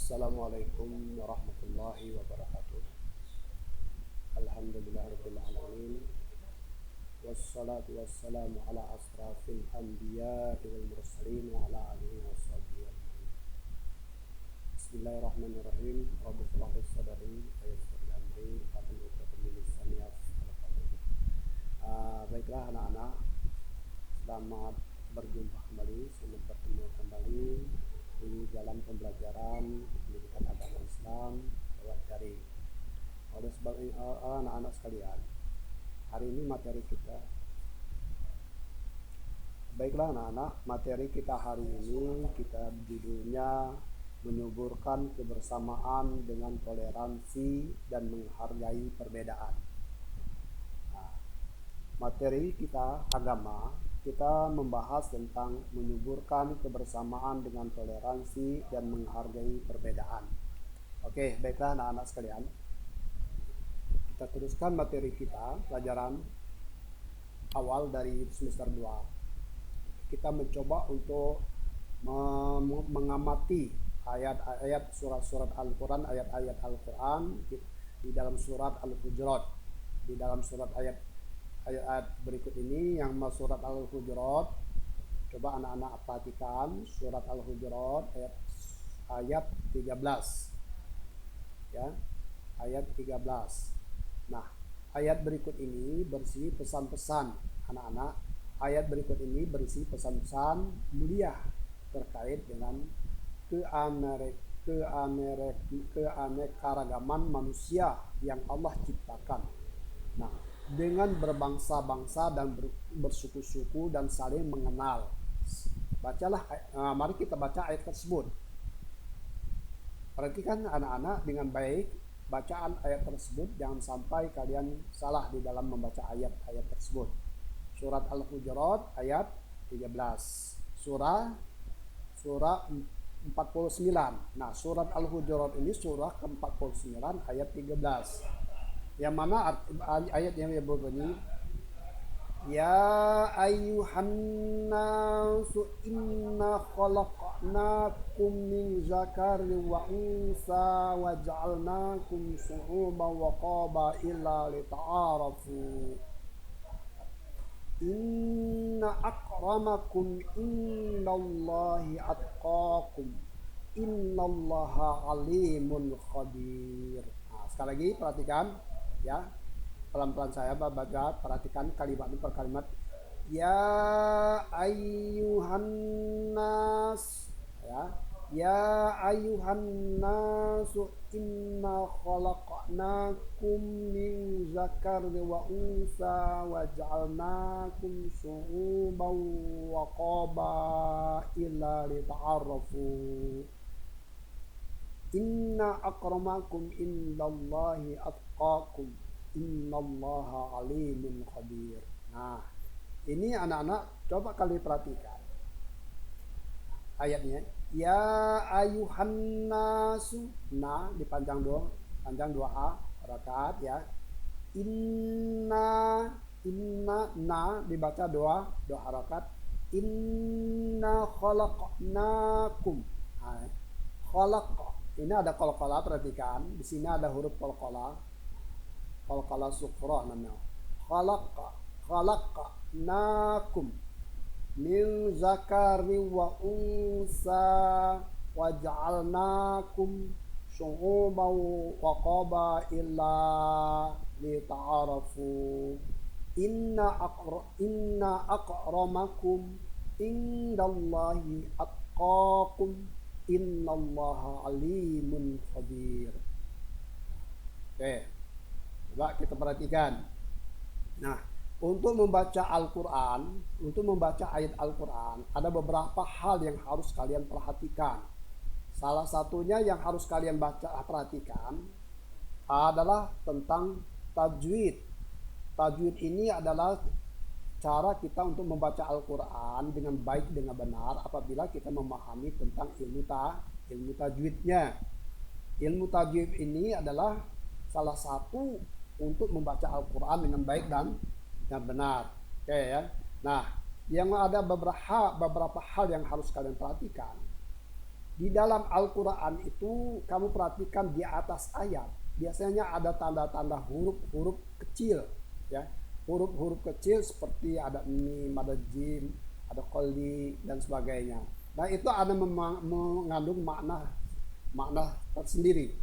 Assalamualaikum warahmatullahi wabarakatuh. Alhamdulillahirabbil alamin. Wassalatu wassalamu ala asrafil anbiya'i wal mursalin wa ala alihi washabihi ajmain. Bismillahirrahmanirrahim. Rabbi shrah li sadri wa yassir li amri wahlul 'uqdatam min lisani yafqahu qawli. Baiklah anak-anak, selamat berjumpa kembali, selamat bertemu kembali di dalam pembelajaran pendidikan agama Islam lewat daring. Oleh sebab anak-anak sekalian, hari ini materi kita, baiklah anak-anak, materi kita hari ini kita judulnya menyuburkan kebersamaan dengan toleransi dan menghargai perbedaan. Nah, materi kita agama, kita membahas tentang menyuburkan kebersamaan dengan toleransi dan menghargai perbedaan. Oke, baiklah anak-anak sekalian, kita teruskan materi kita, pelajaran awal dari semester 2. Kita mencoba untuk mengamati ayat-ayat surat-surat Al-Quran, ayat-ayat Al-Quran di dalam surat Al-Hujurat. Di dalam surat ayat berikut ini yang surat Al-Hujurat, coba anak-anak perhatikan surat Al-Hujurat ayat 13. Ya, ayat 13. Nah, ayat berikut ini berisi pesan-pesan anak-anak. Ayat berikut ini berisi pesan-pesan mulia terkait dengan keanekaragaman manusia yang Allah ciptakan. Nah, dengan berbangsa-bangsa dan bersuku-suku dan saling mengenal. Bacalah, mari kita baca ayat tersebut. Perhatikan anak-anak dengan baik bacaan ayat tersebut, jangan sampai kalian salah di dalam membaca ayat-ayat tersebut. Surat Al-Hujurat ayat 13. Surah 49. Nah, surat Al-Hujurat ini surah ke-49 ayat 13. Yang mana ayat yang berbunyi, Ya ayyuhan nasu inna khalaqnakum min zakarin wa unsa wa ja'alnakum syu'uban wa qabaila lita'arafu. Inna akramakum indallahi atqakum. Innallaha alimun khabir. Nah, sekali lagi perhatikan ya. Pelan-pelan saya baca, perhatikan kalimat per kalimat. Ya ayyuhan nas, ya ayyuhan nasu inna khalaqnakum min zakarin wa unsa wa ja'alnakum syu'uban wa qabaila lita'arafu. Inna akramakum indallahi atqakum. Innallaha alimun khabir. Nah, ini anak-anak coba kali perhatikan ayatnya. Ya ayuhan nasu, nah dipanjang dua a rakaat ya. Inna na dibaca dua harakat. Inna khalaqnakum. Nah, khalaq ini ada qalqalah, perhatikan di sini ada huruf qalqalah sukra namanya. Khalaqnakum min zakari wa unsa wa ja'alnakum syu'uban wa qabaila lita'arafu. Inna akramakum indallahi atqakum. Innallaha alimun khabir. Oke. Coba kita perhatikan. Nah, untuk membaca Al-Quran, untuk membaca ayat Al-Quran, ada beberapa hal yang harus kalian perhatikan. Salah satunya yang harus kalian perhatikan adalah tentang tajwid. Tajwid ini adalah cara kita untuk membaca Al-Quran dengan baik, dengan benar apabila kita memahami tentang ilmu tajwidnya. Ilmu tajwid ini adalah salah satu untuk membaca Al-Quran dengan baik dan benar. Oke ya. Nah, yang ada beberapa hal yang harus kalian perhatikan. Di dalam Al-Quran itu kamu perhatikan di atas ayat biasanya ada tanda-tanda huruf-huruf kecil, ya, huruf-huruf kecil seperti ada mim, ada jim, ada qalbi dan sebagainya. Nah itu ada mengandung makna tersendiri,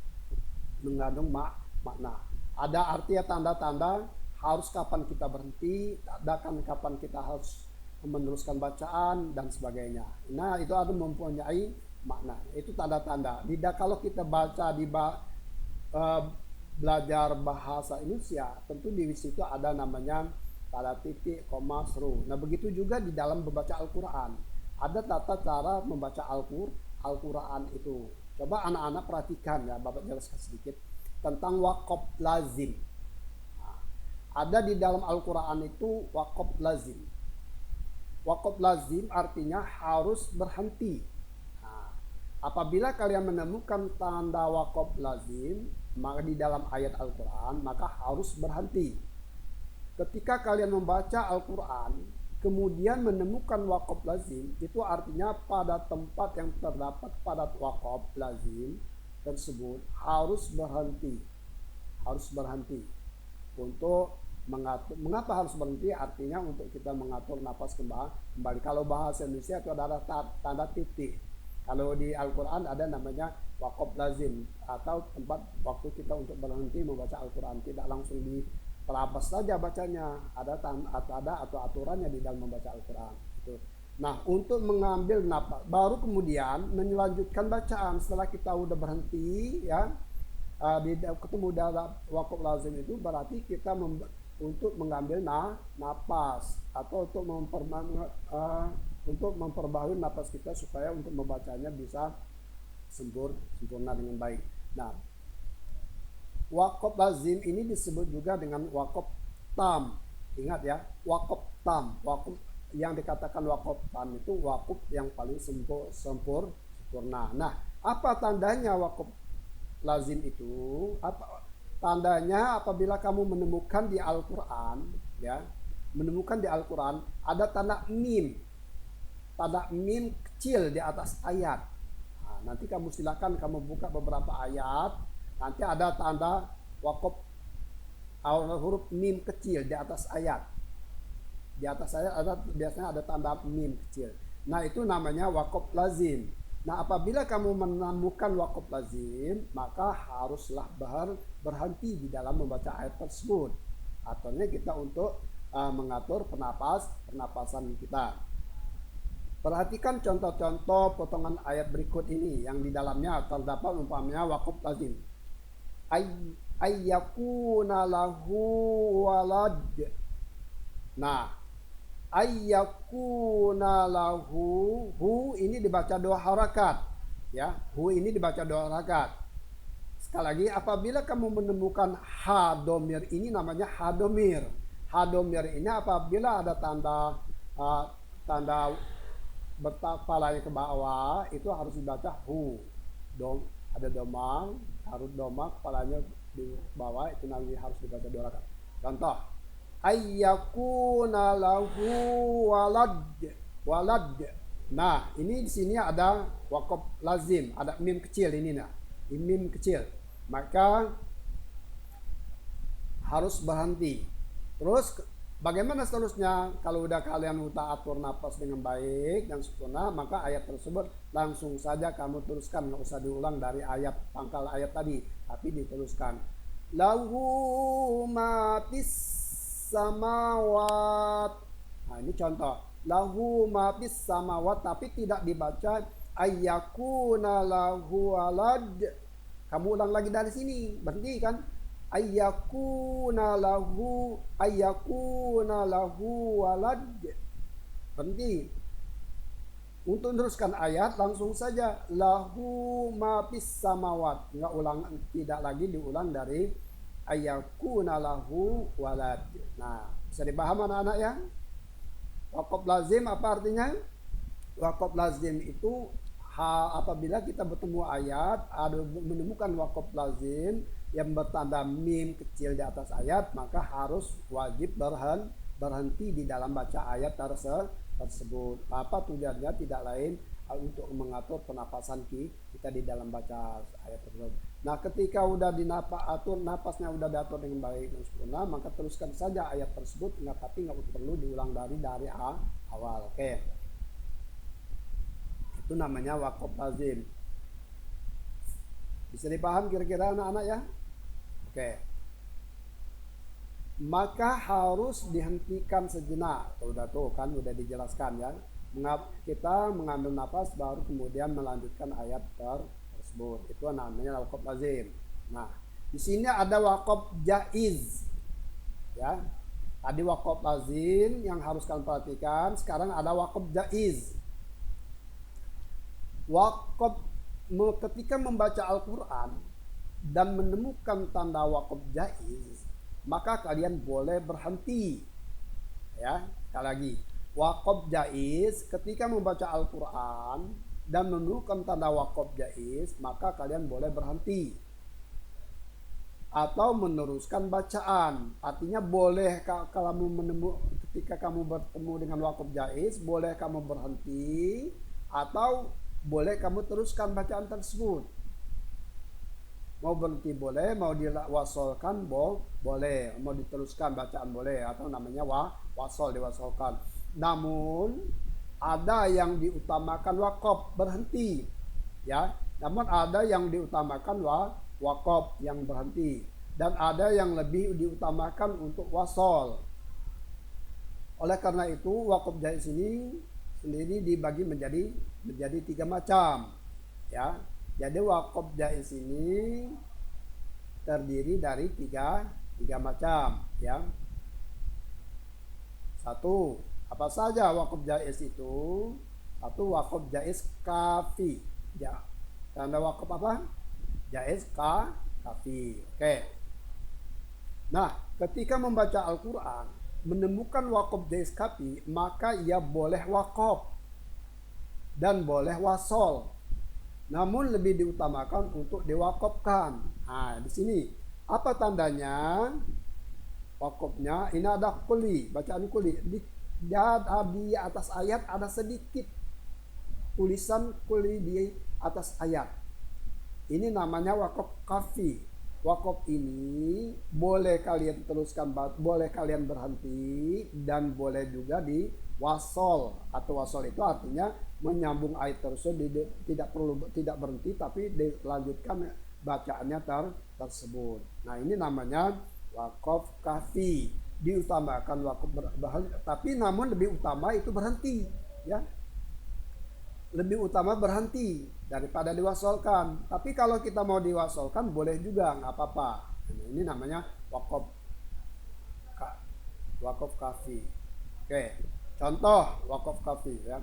mengandung makna. Ada artinya tanda-tanda harus kapan kita berhenti, ada kan kapan kita harus meneruskan bacaan dan sebagainya. Nah itu ada mempunyai makna. Itu tanda-tanda. Kalau kita baca belajar bahasa Indonesia, tentu di situ ada namanya tanda titik, koma, seru. Nah begitu juga di dalam membaca Al-Quran. Ada tata cara membaca Al-Quran itu. Coba anak-anak perhatikan ya, Bapak jelaskan sedikit tentang waqaf lazim. Nah, ada di dalam Al-Quran itu waqaf lazim. Waqaf lazim artinya harus berhenti. Nah, apabila kalian menemukan tanda waqaf lazim, maka di dalam ayat Al-Quran, maka harus berhenti. Ketika kalian membaca Al-Quran, kemudian menemukan waqaf lazim, itu artinya pada tempat yang terdapat pada waqaf lazim tersebut harus berhenti. Harus berhenti. Untuk mengatur, mengapa harus berhenti? Artinya untuk kita mengatur nafas kembali. Kalau bahasa Indonesia itu ada tanda titik. Kalau di Al-Quran ada namanya waqaf lazim atau tempat waktu kita untuk berhenti membaca Al-Quran, tidak langsung diterabas saja bacanya, ada atau aturannya di dalam membaca Al-Quran itu. Nah untuk mengambil nafas baru kemudian melanjutkan bacaan setelah kita udah berhenti ya, ketemu dalam waqaf lazim itu berarti kita untuk mengambil nafas atau untuk memperbaharui nafas kita supaya untuk membacanya bisa sempurna dengan baik. Nah, waqaf lazim ini disebut juga dengan waqaf tam. Ingat ya, waqaf tam. Waqaf yang dikatakan waqaf tam itu waqaf yang paling sempurna. Nah, apa tandanya waqaf lazim itu? Apa tandanya? Apabila kamu menemukan di Al-Quran, ya, menemukan di Al-Quran ada tanda mim kecil di atas ayat. Nah, nanti kamu silakan kamu buka beberapa ayat, nanti ada tanda waqaf huruf mim kecil di atas ayat. Di atas ayat biasanya ada tanda mim kecil. Nah itu namanya waqaf lazim. Nah apabila kamu menemukan waqaf lazim, maka haruslah berhenti di dalam membaca ayat tersebut. Artinya kita untuk mengatur pernapasan kita. Perhatikan contoh-contoh potongan ayat berikut ini yang di dalamnya terdapat umpamanya waqaf lazim. Ayyakuna lahu walad. Nah, ayyakuna lahu, hu ini dibaca 2 harakat. Ya, hu ini dibaca 2 harakat. Sekali lagi, apabila kamu menemukan hadomir ini namanya hadomir. Hadomir ini apabila ada tanda berkepalanya ke bawah itu harus dibaca hu. Ada domang, harus domang kepalanya di bawah itu nanti harus dibaca 2 rakaat. Contoh, ayyakuna lahu walad. Nah, ini di sini ada waqaf lazim, ada mim kecil ini nah. Ini mim kecil. Maka harus berhenti. Terus bagaimana seterusnya? Kalau udah kalian udah atur nafas dengan baik dan sempurna, maka ayat tersebut langsung saja kamu teruskan, nggak usah diulang dari ayat pangkal ayat tadi, tapi diteruskan. Lahu ma fis samawat. Nah ini contoh. Lahu ma fis samawat, tapi tidak dibaca ayyakuna lahu walad. Kamu ulang lagi dari sini, berhenti kan? Ayyakuna lahu walad. Berhenti. Untuk meneruskan ayat langsung saja lahu ma fis samawat. Enggak ulang, tidak lagi diulang dari ayyakuna lahu walad. Nah, bisa dipaham anak-anak ya? Waqaf lazim apa artinya? Waqaf lazim itu apabila kita bertemu ayat, ada menemukan waqaf lazim yang bertanda mim kecil di atas ayat, maka harus wajib berhenti di dalam baca ayat tersebut. Apa tujuannya? Tidak lain untuk mengatur penapasan kita di dalam baca ayat tersebut. Nah, ketika udah atur napasnya udah diatur dengan baik dan sempurna, maka teruskan saja ayat tersebut, tapi nggak perlu diulang dari awal. Oke. Itu namanya waqaf lazim. Bisa dipaham kira-kira anak-anak ya? Oke. Maka harus dihentikan sejenak. Udah dijelaskan ya. Kita mengambil nafas baru kemudian melanjutkan ayat tersebut. Itu namanya waqaf lazim. Nah, di sini ada waqaf jaiz. Ya. Tadi waqaf lazim yang harus kalian perhatikan, sekarang ada waqaf jaiz. Waqaf ketika membaca Al-Quran dan menemukan tanda waqaf jaiz, maka kalian boleh berhenti. Ya, sekali lagi. Waqaf jaiz ketika membaca Al-Quran dan menemukan tanda waqaf jaiz, maka kalian boleh berhenti atau meneruskan bacaan. Artinya boleh kalau ketika kamu bertemu dengan waqaf jaiz, boleh kamu berhenti atau boleh kamu teruskan bacaan tersebut. Mau berhenti boleh, mau diwasolkan boleh, mau diteruskan bacaan boleh, atau namanya diwasolkan. Namun ada yang diutamakan waqaf berhenti, ya. Namun ada yang diutamakan waqaf yang berhenti, dan ada yang lebih diutamakan untuk wasol. Oleh karena itu waqaf jaiz ini sendiri dibagi menjadi 3 macam, ya. Jadi waqaf jaiz ini terdiri dari tiga macam, ya. Satu, apa saja waqaf jaiz itu? Satu, waqaf jaiz kafi. Ya. Tanda waqaf apa? Jaiz kafi. Oke. Nah, ketika membaca Al-Quran menemukan waqaf jaiz kafi, maka ia boleh waqaf dan boleh wasol. Namun lebih diutamakan untuk diwakafkan. Nah, di sini apa tandanya? Wakafnya ini ada kuli, bacaan kuli. Di atas ayat ada sedikit tulisan kuli di atas ayat. Ini namanya wakaf kafi. Wakaf ini boleh kalian teruskan, boleh kalian berhenti, dan boleh juga di wasol. Atau wasol itu artinya menyambung ayat tersebut, tidak berhenti tapi dilanjutkan bacaannya tersebut. Nah, ini namanya wakaf kafi. Diutamakan wakaf tapi namun lebih utama itu berhenti, ya. Lebih utama berhenti daripada diwasolkan. Tapi kalau kita mau diwasolkan boleh juga, nggak apa-apa. Nah, ini namanya wakaf kafi. Oke, contoh wakaf kafi, ya.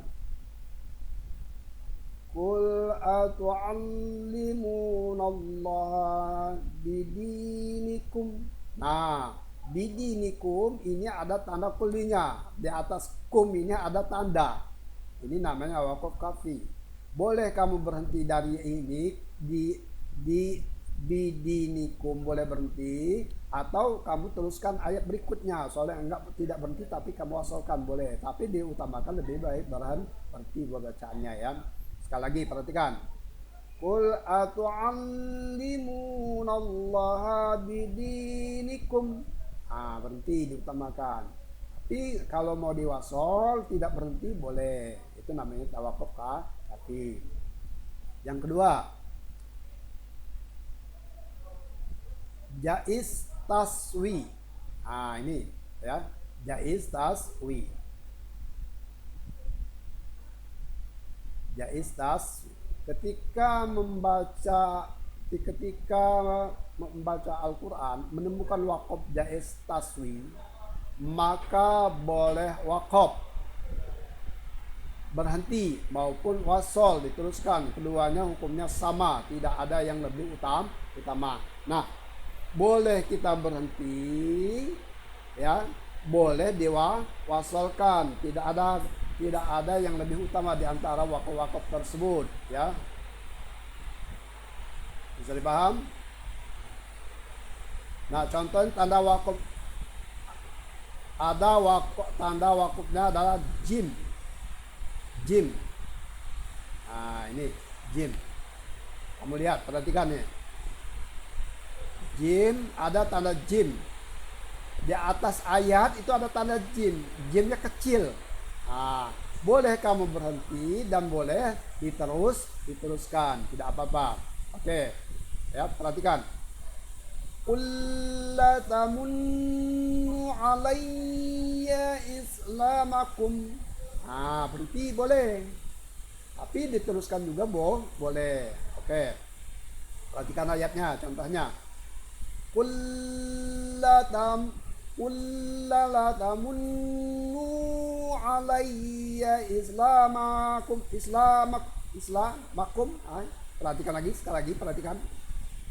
Qul atu'allimunallaha bidinikum. Nah, bidinikum ini ada tanda kulinya. Di atas kum ini ada tanda. Ini namanya waqaf kafi. Boleh kamu berhenti dari ini di bidinikum, boleh berhenti, atau kamu teruskan ayat berikutnya. Soalnya tidak berhenti tapi kamu wasolkan boleh. Tapi diutamakan lebih baik berhenti bacaannya, ya. Sekali lagi perhatikan. Qul atu'allimunallaha bidinikum. Berhenti diutamakan. Tapi kalau mau diwasol tidak berhenti boleh. Itu namanya tawakuf kafi. Yang kedua, jaiz taswi. Ini, ya, jaiz taswi. Jaiz taswi. Ketika membaca Al-Quran menemukan waqaf jaiz taswi, maka boleh waqaf, berhenti maupun wasol diteruskan. Keduanya hukumnya sama, tidak ada yang lebih utama. Nah, boleh kita berhenti, ya, boleh diwasolkan. Tidak ada yang lebih utama di antara waqaf-waqaf tersebut, ya. Bisa dipaham? Nah, contoh tanda waqaf, tanda waqafnya adalah jim. Nah, ini jim. Kamu lihat, perhatikan nih. Jim, ada tanda jim. Di atas ayat itu ada tanda jim. Jimnya kecil. Nah, boleh kamu berhenti dan boleh diteruskan. Tidak apa-apa. Oke. Ya, perhatikan. Qul la tamunnu alayya islamakum. Nah, berhenti boleh. Tapi diteruskan juga boleh. Oke. Perhatikan ayatnya, contohnya. Qul la tamunnu alayya islamakum. Perhatikan lagi, sekali lagi perhatikan.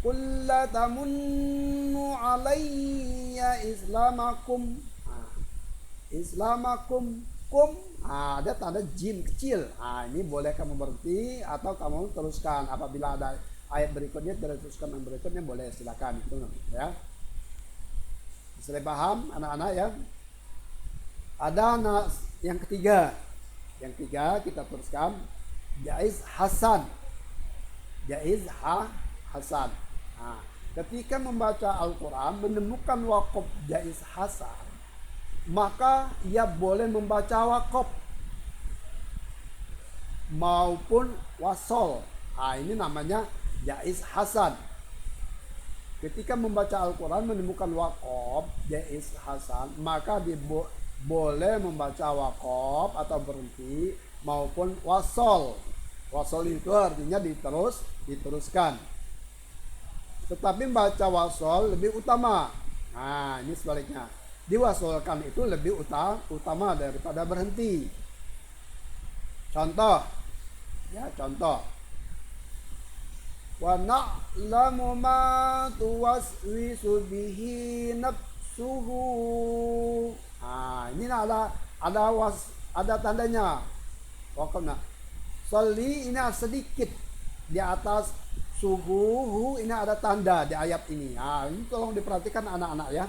Qul la tamunnu alayya islamakum. Islamakum ada tanda jim kecil. Ini boleh kamu berhenti atau kamu teruskan. Apabila ada ayat berikutnya teruskan yang berikutnya boleh, silakan itu ya. Bisa dipaham anak-anak ya. Ada yang ketiga. Yang ketiga kita teruskan jaiz hasan. Jaiz hasan. Ketika membaca Al-Quran menemukan waqaf jaiz hasan, maka ia boleh membaca waqaf maupun wasol. Ini namanya jaiz hasan. Ketika membaca Al-Quran menemukan waqaf jaiz hasan, maka boleh membaca waqaf atau berhenti maupun wasol. Wasol itu artinya diteruskan. Tetapi membaca wasol lebih utama. Ini sebaliknya. Diwasolkan itu lebih utama daripada berhenti. Contoh. Wa na'lamu ma tuwaswisu bihi nafsuhu. Ini ada tandanya. Pokoknya sholli ini sedikit di atas suhu, ini ada tanda di ayat ini. Ini tolong diperhatikan anak-anak ya.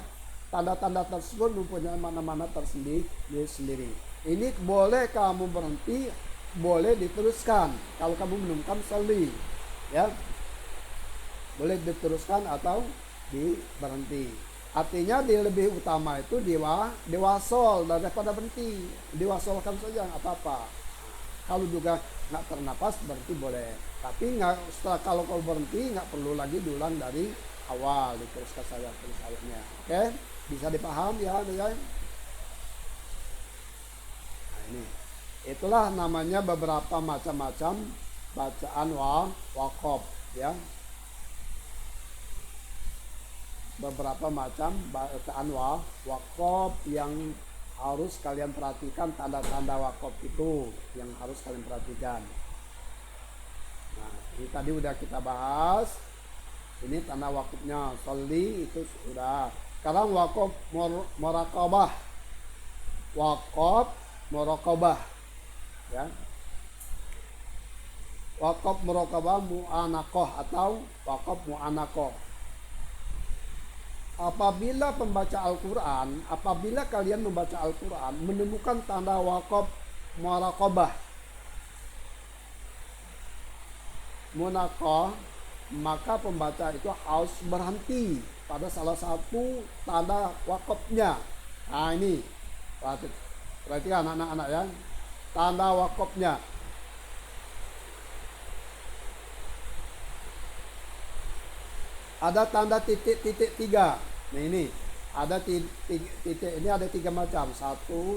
Tanda-tanda tersebut mempunyai mana-mana tersendiri. Ini boleh kamu berhenti, boleh diteruskan. Kalau kamu menemukan sholli, ya, boleh diteruskan atau berhenti. Artinya di lebih utama itu diwasol daripada berhenti. Diwasolkan saja nggak apa-apa. Kalau juga nggak ternapas berhenti boleh. Tapi kalau kau berhenti nggak perlu lagi diulang dari awal, diteruskan saja terus ayatnya. Oke? Bisa dipaham ya, Nah, ini itulah namanya beberapa macam-macam bacaan waqaf ya. Beberapa macam bacaan waqaf yang harus kalian perhatikan, tanda-tanda waqaf itu yang harus kalian perhatikan. Nah, ini tadi udah kita bahas. Ini tanda waqafnya, sholli itu sudah. Sekarang waqaf muraqabah. Waqaf muraqabah ya. Waqaf muraqabah mu'anaqah atau waqaf mu'anaqah. Apabila kalian membaca Al-Quran menemukan tanda waqaf muraqabah, munaqah, maka pembaca itu harus berhenti pada salah satu tanda waqafnya. Ini perhatikan anak-anak ya, tanda waqafnya. Ada tanda titik-titik 3. Nah ini ada titik ini ada 3 macam. 1,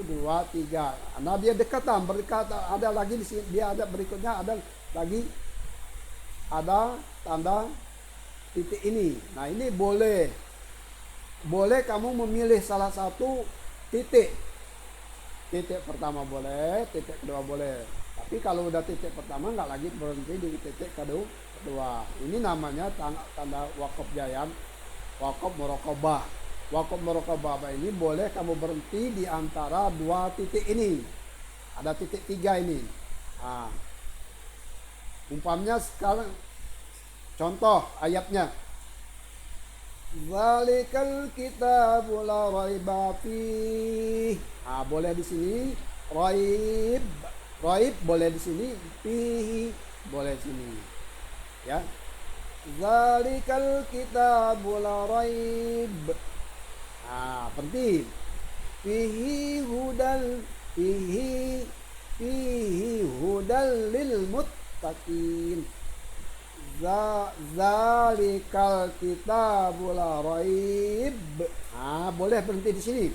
2, 3. Nah dia dekatan, ada lagi di sini, dia ada berikutnya ada lagi tanda titik ini. Nah ini boleh kamu memilih salah satu titik. Titik pertama boleh, titik kedua boleh. Tapi kalau udah titik pertama nggak lagi berhenti di titik kedua. Ini namanya tanda waqaf jayan, waqaf muraqabah. Waqaf muraqabah ini boleh kamu berhenti di antara 2 titik ini. Ada titik 3 ini. Umpamanya sekarang contoh ayatnya. Zalikal kitabu la raiba fihi. Boleh di sini raib boleh di sini fihi boleh sini. Ya. Zalikal kitabul la raib. Nah, penting. Fihi hudal lil muttaqin. Zalikal kitabul la raib. Nah, boleh berhenti di sini.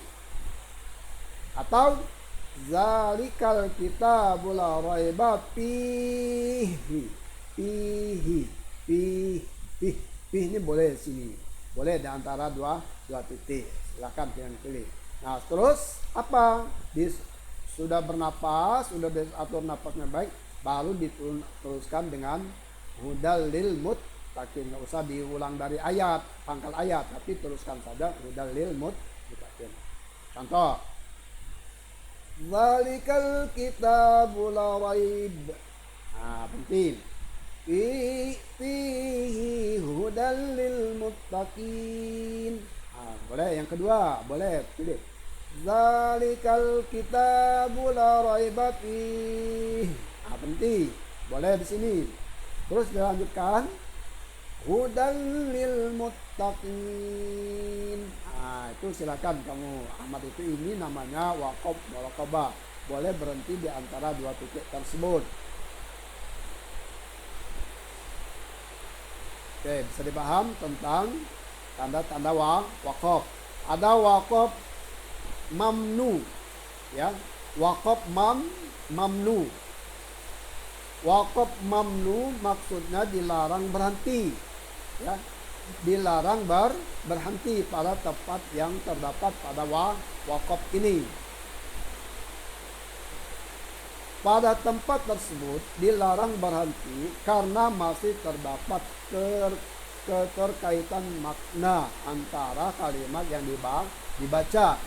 Atau zalikal kitabul la raiba fihi ini boleh sini. Boleh di antara dua titik. Silakan yang pilih. Nah, terus apa? Sudah bernapas, sudah atur napasnya baik, baru diteruskan dengan hudal lil muttaqin. Enggak usah diulang dari ayat, pangkal ayat, tapi teruskan saja hudal lil muttaqin. Contoh. Zalikal kitabul la raib. Nah, penting. Fihi hudal lil muttaqin. Nah, boleh yang kedua, boleh pilih. Zalikal kitabul la raiba fihi. Nah, penting. Boleh di sini. Terus dilanjutkan hudal lil muttaqin. Nah, itu silakan kamu Ahmad, itu ini namanya waqaf muraqabah. Boleh berhenti di antara dua titik tersebut. Oke, bisa dipaham tentang tanda-tanda waqaf. Ada waqaf mamnu, ya. Waqaf mamnu. Waqaf mamnu maksudnya dilarang berhenti, ya. Dilarang berhenti pada tempat yang terdapat pada waqaf ini. Pada tempat tersebut dilarang berhenti karena masih terdapat keterkaitan makna antara kalimat yang dibaca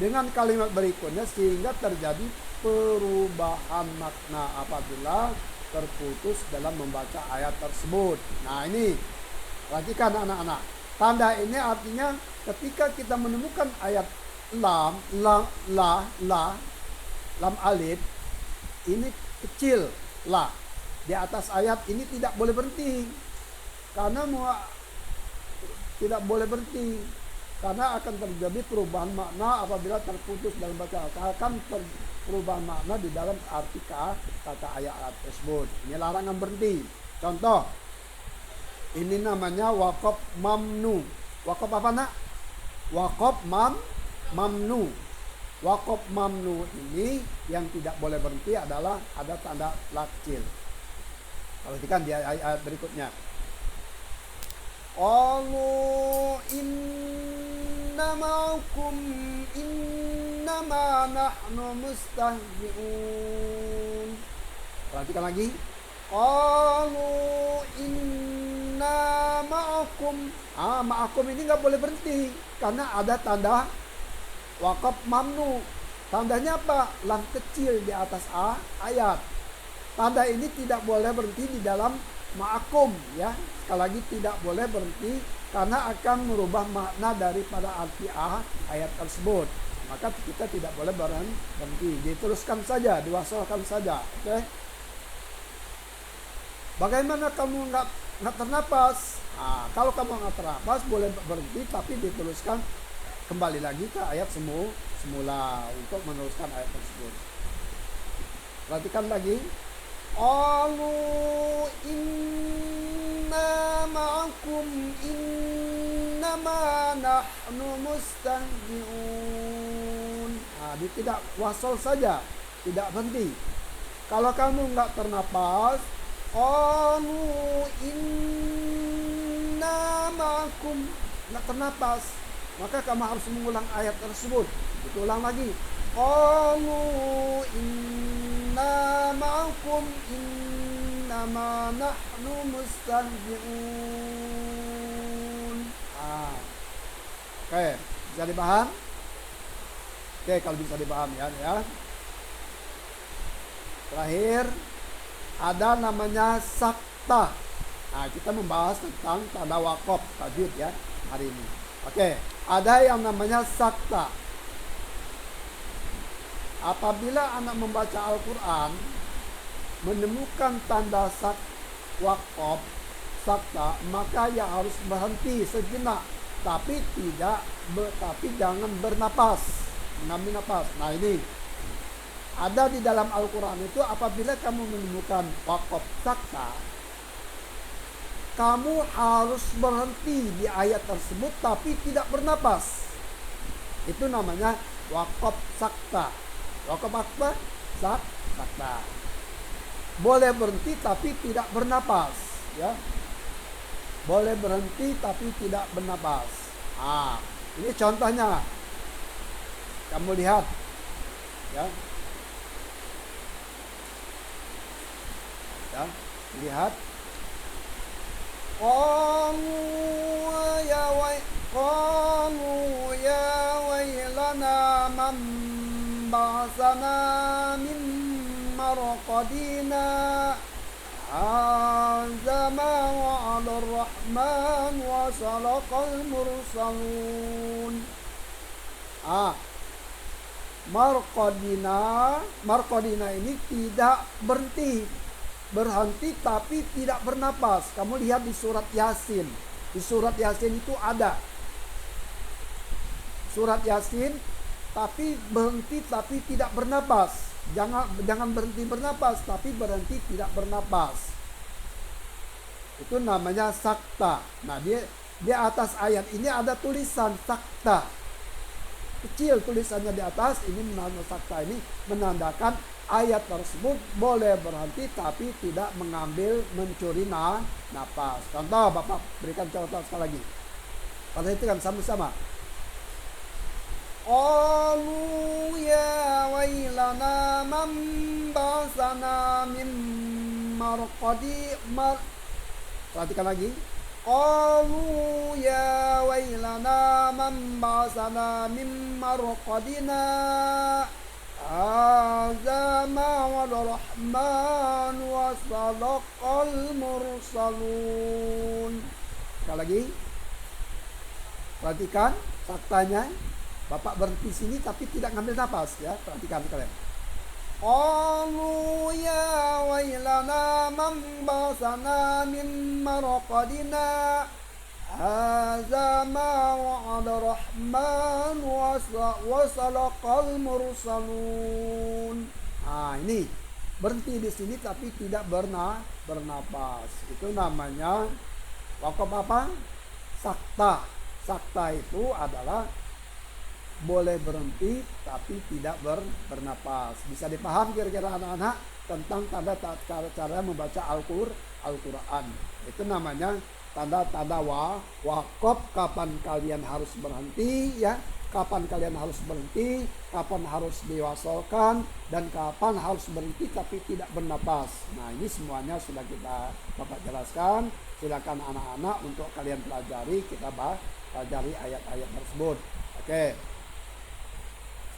dengan kalimat berikutnya, sehingga terjadi perubahan makna apabila terputus dalam membaca ayat tersebut. Nah, ini perhatikan anak-anak. Tanda ini artinya ketika kita menemukan ayat lam alif, ini kecil lah di atas ayat ini tidak boleh berhenti, karena tidak boleh berhenti karena akan terjadi perubahan makna apabila terputus dalam bacaan. Akan perubahan makna di dalam arti kata ayat tersebut. Ini larangan berhenti. Contoh, ini namanya waqaf mamnu. Waqaf apa nak? Waqaf mamnu. Waqaf mamnu ini yang tidak boleh berhenti adalah ada tanda lam kecil. Perhatikan di ayat berikutnya. Qalu innama nahnu mustahzi'un. Perhatikan lagi. Qalu inna ma'akum. Ma'akum ini nggak boleh berhenti karena ada tanda waqaf mamnu. Tandanya apa? Lam kecil di atas ayat. Tanda ini tidak boleh berhenti di dalam ma'akum, ya. Sekali lagi tidak boleh berhenti karena akan merubah makna daripada arti ayat tersebut. Maka kita tidak boleh berhenti. Diteruskan saja, diwasalkan saja. Oke? Bagaimana kamu nggak ternapas? Kalau kamu nggak ternapas boleh berhenti, tapi diteruskan kembali lagi ke ayat semula untuk meneruskan ayat tersebut. Perhatikan lagi. Qalu inna ma'akum innama nahnu mustahzi'un. Dia tidak wasal saja, tidak berhenti. Kalau kamu nggak ternapas, qalu inna ma'akum, nggak ternapas, maka kamu harus mengulang ayat tersebut. Diulang lagi. Qalu inna ma'akum innama nahnu mustahzi'un. Oke, bisa dipaham? Oke, kalau bisa dipaham ya. Terakhir ada namanya sakta. Kita membahas tentang tanda waqaf tajwid ya hari ini. Oke, ada yang namanya sakta. Apabila anak membaca Al-Quran, menemukan tanda wakaf sakta, maka ya harus berhenti sejenak, tapi jangan bernapas, mengambil napas. Nah ini ada di dalam Al-Quran itu, apabila kamu menemukan wakaf sakta, kamu harus berhenti di ayat tersebut tapi tidak bernapas. Itu namanya wakaf sakta. Wakaf apa? Sakta. Boleh berhenti tapi tidak bernapas, ya. Boleh berhenti tapi tidak bernapas. Ini contohnya. Kamu lihat, ya. Ya, lihat. Qalu ya wailana man ba'athana min marqadina hadza ma wa'ada ar-rahman wa sadaqal mursalun. Marqadina ini tidak berhenti tapi tidak bernapas. Kamu lihat di surat Yasin. Di surat Yasin itu ada surat Yasin tapi berhenti tapi tidak bernapas. Jangan berhenti bernapas, tapi berhenti tidak bernapas. Itu namanya sakta. Nah, di atas ayat ini ada tulisan sakta. Kecil tulisannya di atas, ini menandakan sakta, ini menandakan ayat tersebut boleh berhenti tapi tidak mencuri napas. Contoh, Bapak berikan contoh sekali lagi. Perhatikan sama-sama. Qalu ya wailana man ba'athana min Perhatikan lagi. Qalu ya wailana man ba'athana min marqadina hadza ma wa'ada rahman wa sadaqal mursalun. Sekali lagi. Perhatikan faktanya. Bapak berhenti sini tapi tidak ngambil nafas, ya. Perhatikan kalian. Qalu ya wailana man ba'athana min marqadina hadza ma wa'ada rahman wa sadaqal mursalun. Ini berhenti di sini tapi tidak bernapas. Itu namanya wakaf apa? Sakta. Sakta itu adalah boleh berhenti tapi tidak bernapas. Bisa dipaham kira-kira anak-anak tentang tanda cara membaca Al-Quran. Itu namanya tanda-tanda wakaf. Kapan kalian harus berhenti, ya. Kapan kalian harus berhenti, kapan harus diwasolkan, dan kapan harus berhenti tapi tidak bernapas. Nah, ini semuanya sudah Bapak jelaskan. Silakan anak-anak untuk kalian pelajari. Kita pelajari ayat-ayat tersebut. Oke.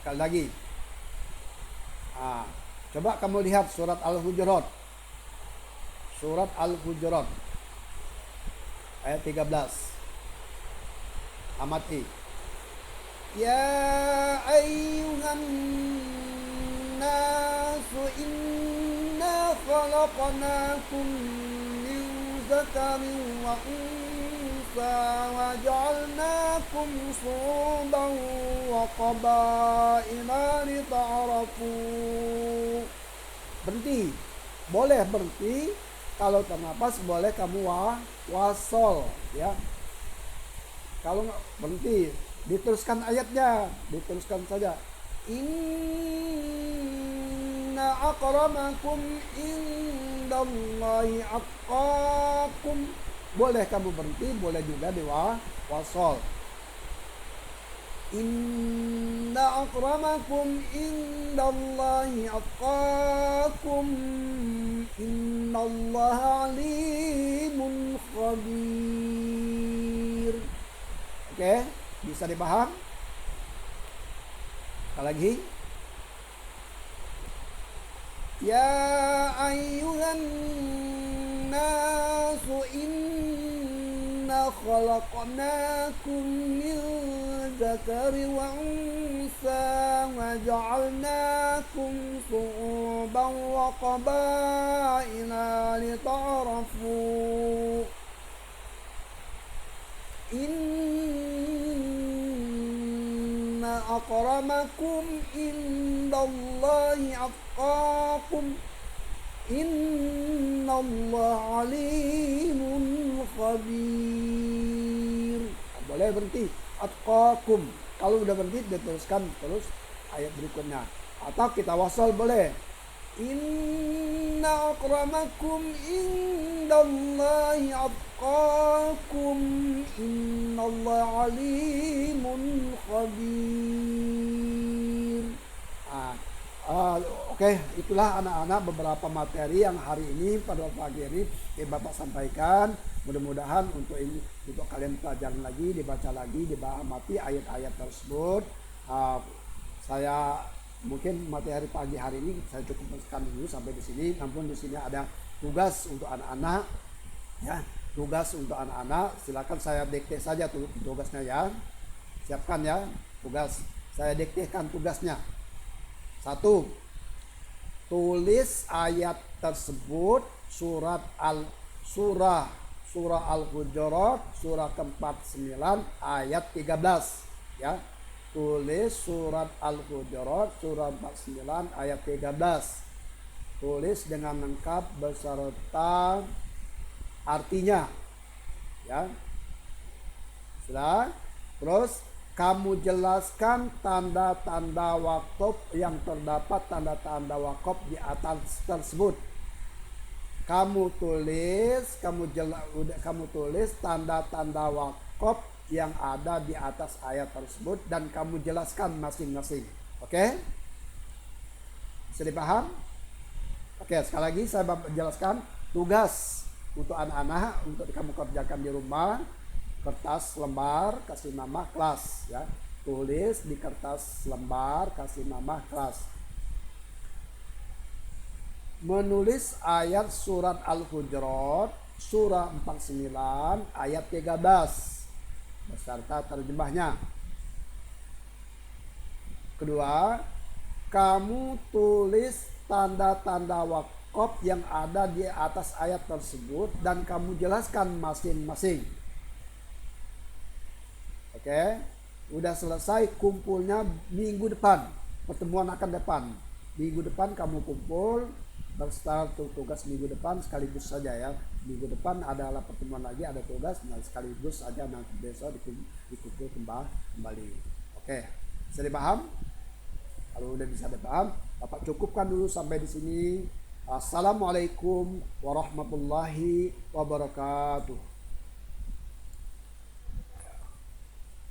Sekali lagi. Coba kamu lihat surat Al-Hujurat. Surat Al-Hujurat ayat 13. Amati. Ya ayyuhan nasu inna khalaqnakum min zakarin wa unsa wa ja'alnakum shu'uban wa qabaila lita'arafu. Berhenti. Boleh berhenti. Kalau ternapas boleh kamu wasol, ya. Kalau nggak berhenti, diteruskan ayatnya, diteruskan saja. Inna akramakum indallahi atqakum. Boleh kamu berhenti, boleh juga wasol. Inna akramakum indallahi atqakum innallaha alimun khabir. Oke, bisa dipaham? Sekali lagi. Ya ayyuhan nasu inna khalaqnakum min zakari wa unsa وجعلناكم شعوبا وقبائل لتعارفوا إن أكرمكم عند الله أتقاكم Innallaha alimun khabir. Boleh berhenti. Atqakum. Kalau udah berhenti diteruskan terus ayat berikutnya. Atau kita wasal boleh. Inna akramakum indallahi atqakum. Innallaha alimun khabir. Oke, itulah anak-anak beberapa materi yang hari ini pada pagi ini Bapak sampaikan. Mudah-mudahan untuk kalian pelajari lagi, dibaca lagi, dipahami ayat-ayat tersebut. Saya mungkin materi pagi hari ini saya cukupkan dulu sampai di sini. Namun di sini ada tugas untuk anak-anak, ya, tugas untuk anak-anak. Silakan saya dikte saja tugasnya ya. Siapkan ya tugas. Saya diktekan tugasnya. 1. Tulis ayat tersebut surah Al-Hujurat surah ke-49 ayat 13 ya. Tulis surat Al-Hujurat surah 49 ayat 13. Tulis dengan lengkap beserta artinya ya. Sudah? Terus kamu jelaskan tanda-tanda wakaf yang terdapat tanda-tanda wakaf di atas tersebut. Kamu tulis tanda-tanda wakaf yang ada di atas ayat tersebut dan kamu jelaskan masing-masing. Oke? Bisa dipaham? Oke, sekali lagi saya jelaskan tugas untuk anak-anak untuk kamu kerjakan di rumah. Kertas lembar kasih nama kelas ya. Tulis di kertas lembar kasih nama kelas. Menulis ayat surat Al-Hujurat surah 49 ayat 13 beserta terjemahnya. Kedua, kamu tulis tanda-tanda wakaf yang ada di atas ayat tersebut dan kamu jelaskan masing-masing. Oke, udah selesai kumpulnya minggu depan, pertemuan akan depan. Minggu depan kamu kumpul beserta tugas minggu depan sekaligus saja ya. Minggu depan adalah pertemuan lagi, ada tugas, nah sekaligus saja nanti besok dikumpul kembali. Oke, bisa dipaham? Kalau udah bisa dipaham, Bapak cukupkan dulu sampai di sini. Assalamualaikum warahmatullahi wabarakatuh.